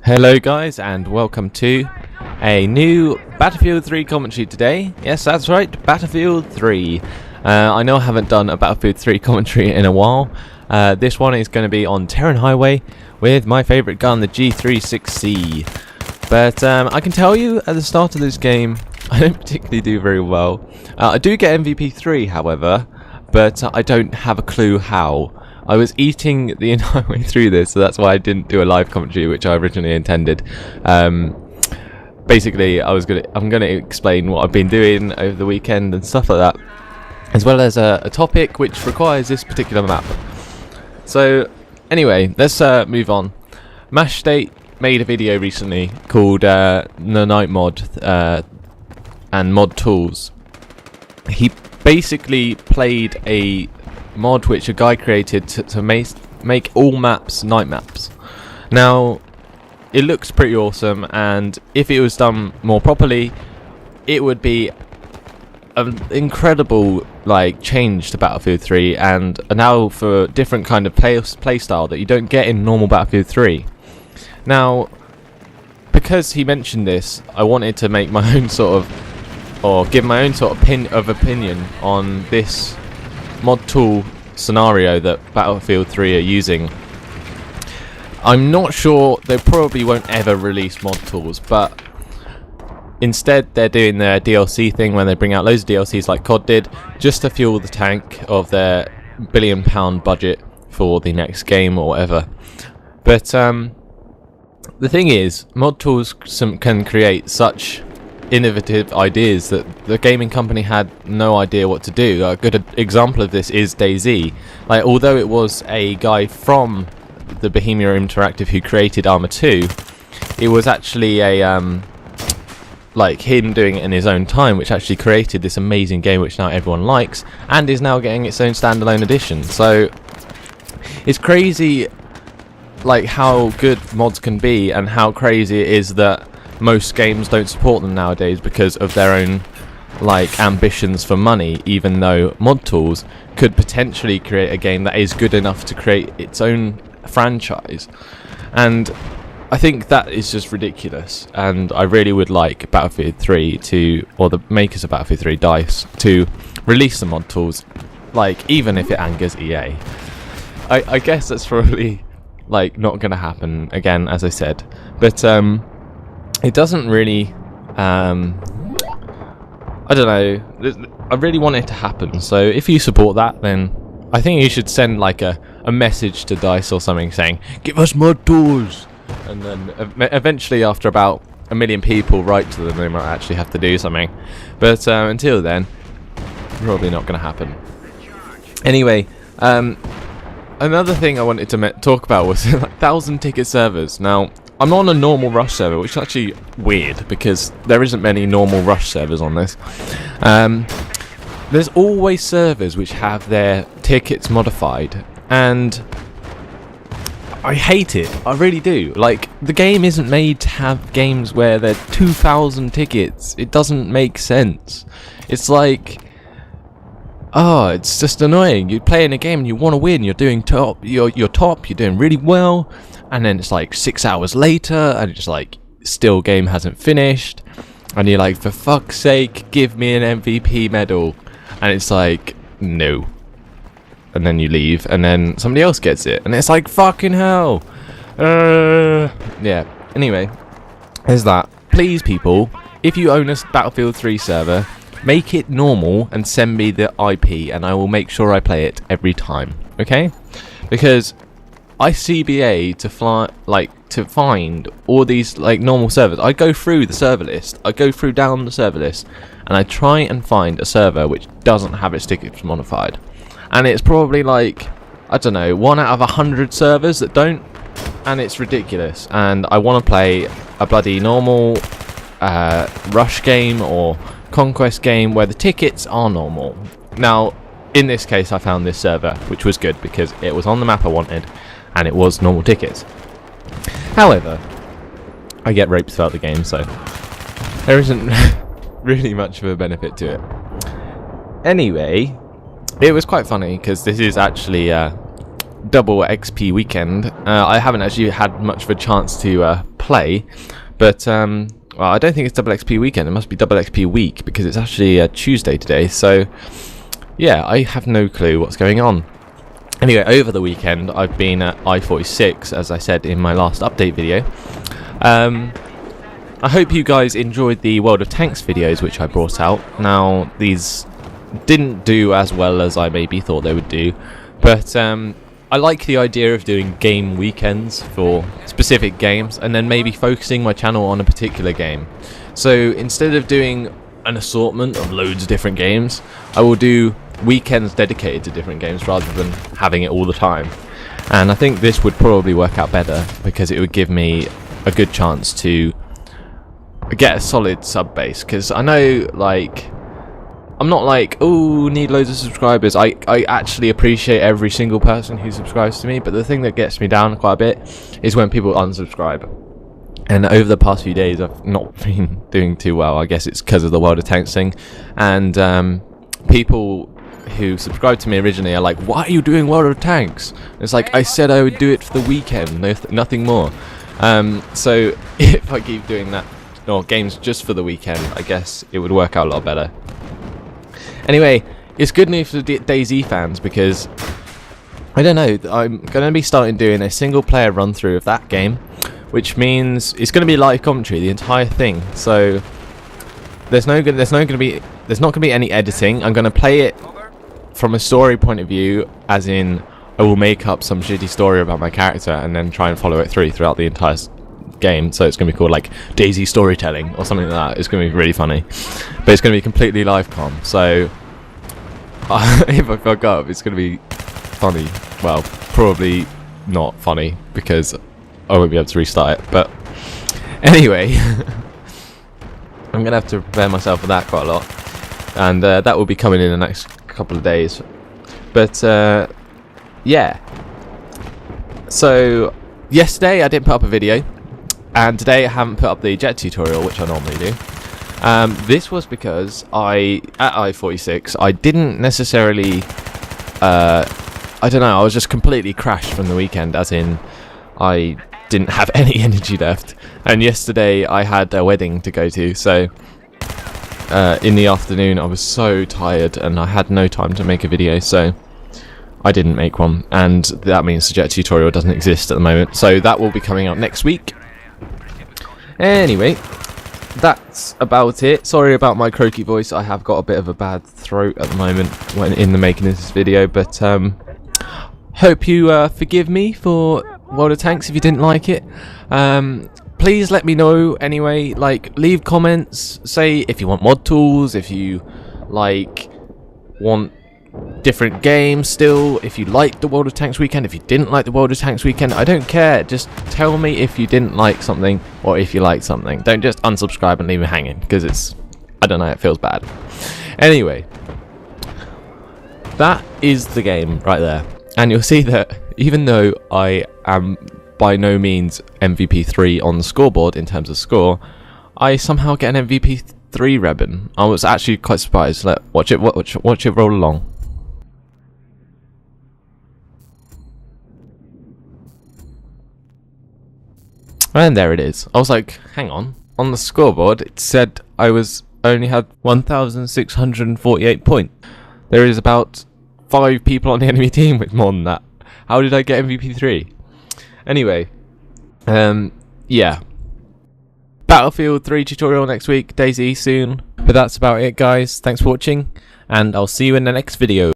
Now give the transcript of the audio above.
Hello guys, and welcome to a new Battlefield 3 commentary today. Yes, that's right, Battlefield 3. I know I haven't done a Battlefield 3 commentary in a while. This one is going to be on Terran Highway with my favourite gun, the G36C. But I can tell you at the start of this game, I don't particularly do very well. I do get MVP 3, however, but I don't have a clue how. I was eating the entire way through this, so that's why I didn't do a live commentary, which I originally intended. Basically, I'm gonna explain what I've been doing over the weekend and stuff like that, as well as a topic which requires this particular map. So, anyway, let's move on. Mashdate made a video recently called the Night Mod and Mod Tools. He basically played a mod which a guy created to make all maps night maps. Now, it looks pretty awesome, and if it was done more properly, it would be an incredible change to Battlefield 3 and allow for a different kind of play style that you don't get in normal Battlefield 3. Now, because he mentioned this, I wanted to make my own give my own opinion on this mod tool scenario that Battlefield 3 are using. I'm not sure, they probably won't ever release mod tools, but instead they're doing their DLC thing when they bring out loads of DLCs like COD did, just to fuel the tank of their £1 billion budget for the next game or whatever. But the thing is, mod tools can create such innovative ideas that the gaming company had no idea what to do. A good example of this is DayZ. Although it was a guy from the Bohemia Interactive who created Arma 2, it was actually a him doing it in his own time, which actually created this amazing game which now everyone likes and is now getting its own standalone edition. So it's crazy how good mods can be, and how crazy it is that most games don't support them nowadays because of their own ambitions for money, even though mod tools could potentially create a game that is good enough to create its own franchise. And I think that is just ridiculous, and I really would like Battlefield 3 or the makers of Battlefield 3, DICE, to release the mod tools, even if it angers EA. I guess that's probably not gonna happen again, as I said, but it doesn't really, I don't know, I really want it to happen. So if you support that, then I think you should send a message to DICE or something saying, give us mod tools, and then eventually after about 1 million people write to them, they might actually have to do something. But until then, probably not going to happen. Anyway, another thing I wanted to talk about was 1,000 ticket servers. Now, I'm on a normal Rush server, which is actually weird because there isn't many normal Rush servers on this. There's always servers which have their tickets modified, and I hate it. I really do. The game isn't made to have games where there are 2,000 tickets. It doesn't make sense. It's it's just annoying. You're playing a game and you want to win. You're doing top. You're top. You're doing really well. And then it's 6 hours later, and it's still game hasn't finished, and you're for fuck's sake, give me an MVP medal, and it's no, and then you leave, and then somebody else gets it, and it's fucking hell. Yeah. Anyway, there's that. Please, people, if you own a Battlefield 3 server, make it normal and send me the IP, and I will make sure I play it every time. Okay? Because I CBA to find all these normal servers. I go through the server list. I go down the server list, and I try and find a server which doesn't have its tickets modified. And it's probably I don't know, 1 out of 100 servers that don't, and it's ridiculous. And I want to play a bloody normal Rush game or Conquest game where the tickets are normal. Now, in this case, I found this server, which was good because it was on the map I wanted, and it was normal tickets. However, I get raped throughout the game, so there isn't really much of a benefit to it. Anyway, it was quite funny because this is actually double XP weekend. I haven't actually had much of a chance to play, but well, I don't think it's double XP weekend. It must be double XP week because it's actually Tuesday today. So yeah, I have no clue what's going on. Anyway, over the weekend I've been at I-46, as I said in my last update video. I hope you guys enjoyed the World of Tanks videos which I brought out. Now, these didn't do as well as I maybe thought they would do, but I like the idea of doing game weekends for specific games and then maybe focusing my channel on a particular game. So instead of doing an assortment of loads of different games, I will do weekends dedicated to different games rather than having it all the time. And I think this would probably work out better because it would give me a good chance to get a solid sub base, because I know, like, I'm not like, oh, need loads of subscribers. I actually appreciate every single person who subscribes to me, but the thing that gets me down quite a bit is when people unsubscribe. And over the past few days I've not been doing too well. I guess it's because of the World of Tanks thing, and people who subscribed to me originally are like, why are you doing World of Tanks? And it's like, I said I would do it for the weekend, nothing more. So if I keep doing that, or games just for the weekend, I guess it would work out a lot better. Anyway, it's good news for the DayZ fans because, I don't know, I'm going to be starting doing a single player run through of that game, which means it's going to be live commentary, the entire thing. So there's not going to be any editing. I'm going to play it from a story point of view, as in I will make up some shitty story about my character and then try and follow it throughout the entire game. So it's going to be called like DayZ storytelling or something like that. It's going to be really funny, but it's going to be completely live com. So if I fuck up, it's going to be funny. Well, probably not funny because I won't be able to restart it. But anyway, I'm going to have to prepare myself for that quite a lot, and that will be coming in the next couple of days. But yeah, so yesterday I didn't put up a video, and today I haven't put up the jet tutorial, which I normally do. This was because at I-46 I didn't necessarily I don't know, I was just completely crashed from the weekend, as in I didn't have any energy left, and yesterday I had a wedding to go to, so in the afternoon I was so tired and I had no time to make a video, so I didn't make one, and that means the jet tutorial doesn't exist at the moment, so that will be coming out next week. Anyway, that's about it. Sorry about my croaky voice, I have got a bit of a bad throat at the moment when in the making of this video, but hope you forgive me for World of Tanks if you didn't like it. Please let me know anyway, like, leave comments, say if you want mod tools, if you like want different games still, if you liked the World of Tanks weekend, if you didn't like the World of Tanks weekend, I don't care, just tell me if you didn't like something or if you liked something. Don't just unsubscribe and leave me hanging, because it's, I don't know, it feels bad. Anyway, that is the game right there, and you'll see that even though I am by no means MVP 3 on the scoreboard in terms of score, I somehow get an MVP 3 ribbon. I was actually quite surprised. Watch it roll along. And there it is. I was like, hang on the scoreboard it said I only had 1,648 points. There is about 5 people on the enemy team with more than that. How did I get MVP 3? Anyway, yeah. Battlefield 3 tutorial next week, DayZ soon. But that's about it, guys. Thanks for watching, and I'll see you in the next video.